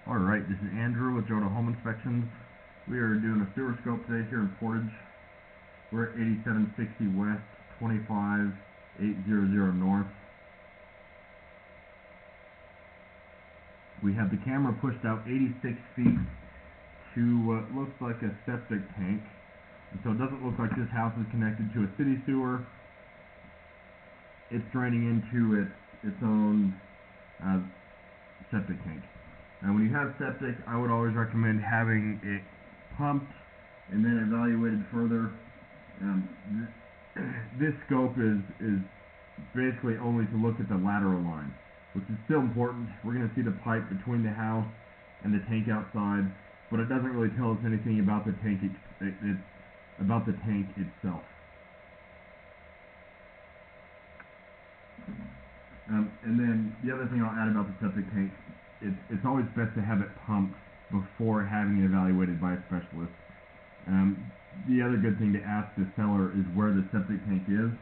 Alright, this is Andrew with Jonah Home Inspections. We are doing a sewer scope today here in Portage. We're at 8760 West, 25800 North. We have the camera pushed out 86 feet to what looks like a septic tank. And so it doesn't look like this house is connected to a city sewer. It's draining into its own septic tank. And when you have septic, I would always recommend having it pumped and then evaluated further. This scope is basically only to look at the lateral line, which is still important. We're going to see the pipe between the house and the tank outside, but it doesn't really tell us anything about the tank itself. And then the other thing I'll add about the septic tank, it's always best to have it pumped before having it evaluated by a specialist. The other good thing to ask the seller is where the septic tank is.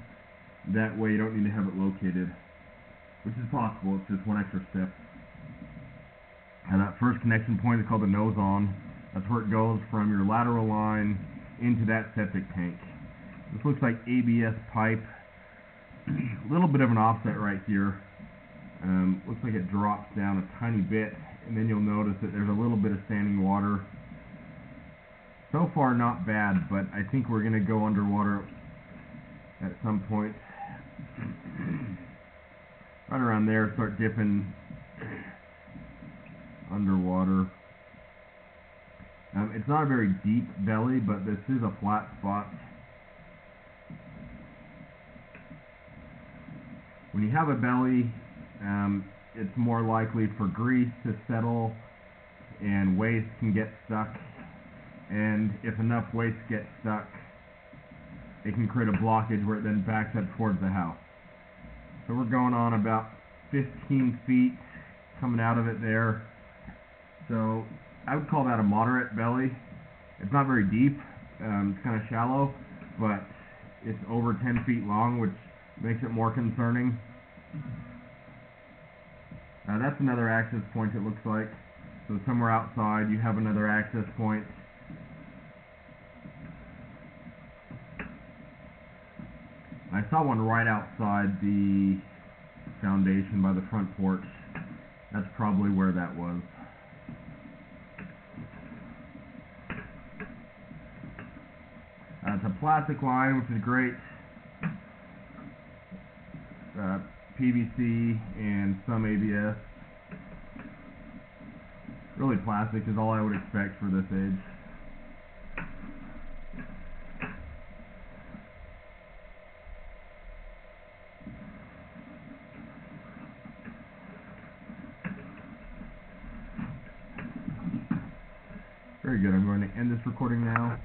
That way you don't need to have it located, which is possible. It's just one extra step. And that first connection point is called the nose on. That's where it goes from your lateral line into that septic tank. This looks like ABS pipe. A little bit of an offset right here. Looks like it drops down a tiny bit, and then you'll notice that there's a little bit of standing water. So far not bad, but I think we're going to go underwater at some point. Right around there, start dipping underwater. It's not a very deep belly, but this is a flat spot. When you have a belly, it's more likely for grease to settle and waste can get stuck, and if enough waste gets stuck, it can create a blockage where it then backs up towards the house. So we're going on about 15 feet coming out of it there. So I would call that a moderate belly. It's not very deep, it's kind of shallow, but it's over 10 feet long, which makes it more concerning. That's another access point, it looks like. So somewhere outside you have another access point. I saw one right outside the foundation by the front porch. That's probably where that was. It's a plastic line, which is great. PVC and some ABS. Really plastic is all I would expect for this age. Very good. I'm going to end this recording now.